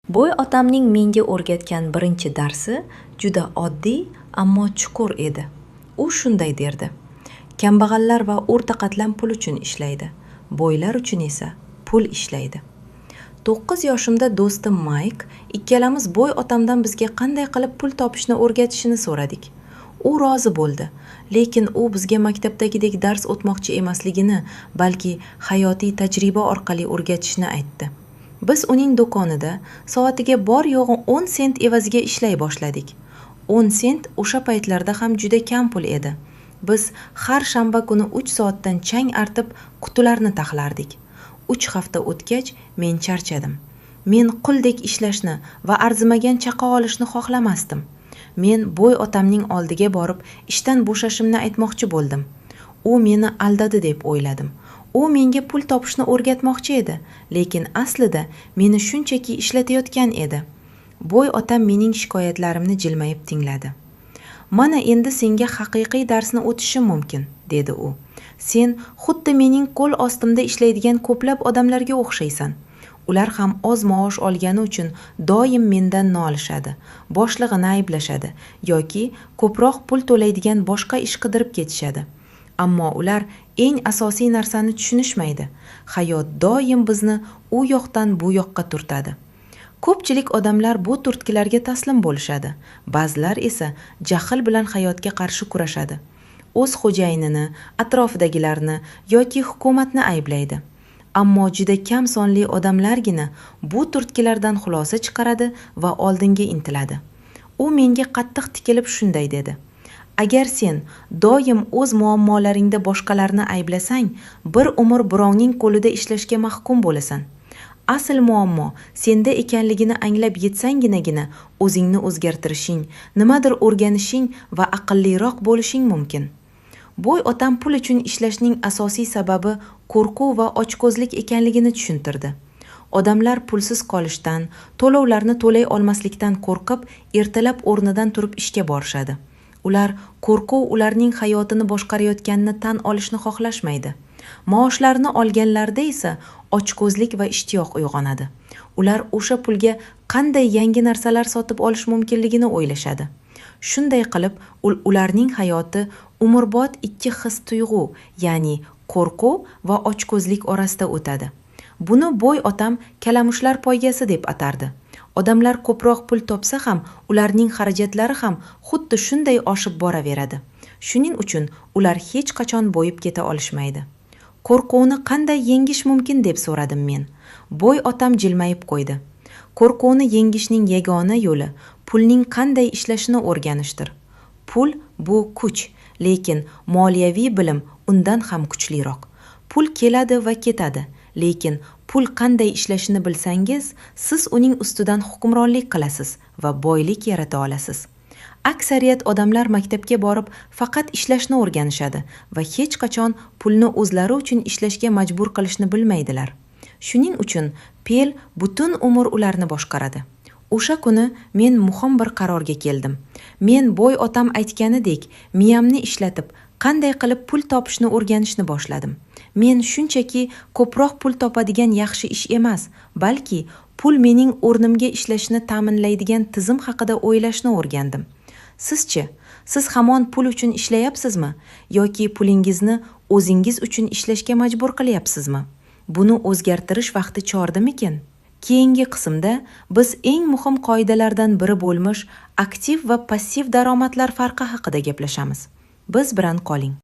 Boy otamning menga o'rgatgan birinchi darsi juda oddiy, ammo chuqur edi. U shunday derdi: kambag'allar va o'rta qatlam pul uchun ishlaydi, boylar uchun esa pul ishlaydi. 9 yoshimda do'stim Mayk ikkalamiz boy otamdan bizga qanday qilib pul topishni o'rgatishini so'radik. U rozi bo'ldi, lekin u bizga maktabdagidek dars o'tmoqchi emasligini, balki hayotiy tajriba orqali o'rgatishni aytdi. Biz uning do'konida soatiga bor yo'g'i 10 sent evaziga ishlay boshladik. 10 sent o'sha paytlarda ham juda kam pul edi. Biz har shanba kuni 3 soatdan chang artib qutilarni taxlardik. 3 hafta o'tgach men charchadim. Men quldek ishlashni va arzimagan chaqa olishni xohlamasdim. Men boy otamning oldiga borib ishdan bo'shashimni aytmoqchi bo'ldim. U meni aldadi deb o'yladim. U menga pul topishni o'rgatmoqchi edi, lekin aslida meni shunchaki ishlatayotgan edi. Boy otam mening shikoyatlarimni jilmayib tingladi. "Mana endi senga haqiqiy darsni o'tishim mumkin", dedi u. "Sen xuddi mening qo'l ostimda ishlaydigan ko'plab odamlarga o'xshaysan. Ular ham oz maosh olgani uchun doim mendan nolishadi, boshlig'ini ayblashadi yoki ko'proq pul to'laydigan boshqa ish qidirib ketishadi. Ammo ular eng asosiy narsani tushunishmaydi. Hayot doim bizni u yoqdan bu yoqqa turtadi. Ko'pchilik odamlar bu turtkilarga taslim bo'lishadi. Ba'zilar esa jahl bilan hayotga qarshi kurashadi. O'z xo'jayinini, atrofidagilarni yoki hukumatni ayblaydi. Ammo juda kam sonli odamlargina bu turtkilardan xulosa chiqaradi va oldinga intiladi. U menga qattiq tikilib shunday dedi: "Agar sen doim o'z muammolaringda boshqalarni ayblasang, bir umr birovning qo'lida ishlashga mahkum bo'lasan. Asl muammo senda ekanligini anglab yetsanginagina o'zingni o'zgartirishing, nimadir o'rganishing va aqlliroq bo'lishing mumkin." Boy otam pul uchun ishlashning asosiy sababi qo'rquv va ochko'zlik ekanligini tushuntirdi. Odamlar pulsiz qolishdan, to'lovlarni to'lay olmaslikdan qo'rqib, ertalab o'rnidan turib ishga borishadi. Ular qo'rquv ularning hayotini boshqarayotganini tan olishni xohlashmaydi. Maoshlarini olganlarda esa ochko'zlik va ishtiyoq uyg'onadi. Ular o'sha pulga qanday yangi narsalar sotib olish mumkinligini o'ylashadi. Shunday qilib, ularning hayoti umrbod ikki his-tuyg'u, ya'ni qo'rquv va ochko'zlik orasida o'tadi. Buni boy otam kalamushlar poygasi deb atardi. Odamlar ko'proq pul topsa ham, ularning xarajatlari ham xuddi shunday oshib boraveradi. Shuning uchun ular hech qachon boyib keta olishmaydi. "Qo'rquvni qanday yengish mumkin?" deb so'radim men. Boy otam jilmayib qo'ydi. "Qo'rquvni yengishning yagona yo'li pulning qanday ishlashini o'rganishdir. Pul bu kuch, lekin moliyaviy bilim undan ham kuchliroq. Pul keladi va ketadi, lekin pul qanday ishlashini bilsangiz, siz uning ustidan hukmronlik qilasiz va boylik yarata olasiz." Aksariyat odamlar maktabga borib faqat ishlashni o'rganishadi va hech qachon pulni o'zlari uchun ishlashga majbur qilishni bilmaydilar. Shuning uchun pel butun umr ularni boshqaradi. O'sha kuni men muhim bir qarorga keldim. Men boy otam aytganidek miyamni ishlatib, qanday qilib pul topishni o'rganishni boshladim. Men shunchaki ko'proq pul topadigan yaxshi ish emas, balki pul mening o'rnimga ishlashni ta'minlaydigan tizim haqida o'ylashni o'rgandim. Sizchi, siz hamon pul uchun ishlayapsizmi yoki pulingizni o'zingiz uchun ishlashga majbur qilyapsizmi? Buni o'zgartirish vaqti chordimikin? Keyingi qismda biz eng muhim qoidalardan biri bo'lmish aktiv va passiv daromadlar farqi haqida gaplashamiz. Biz bilan qoling.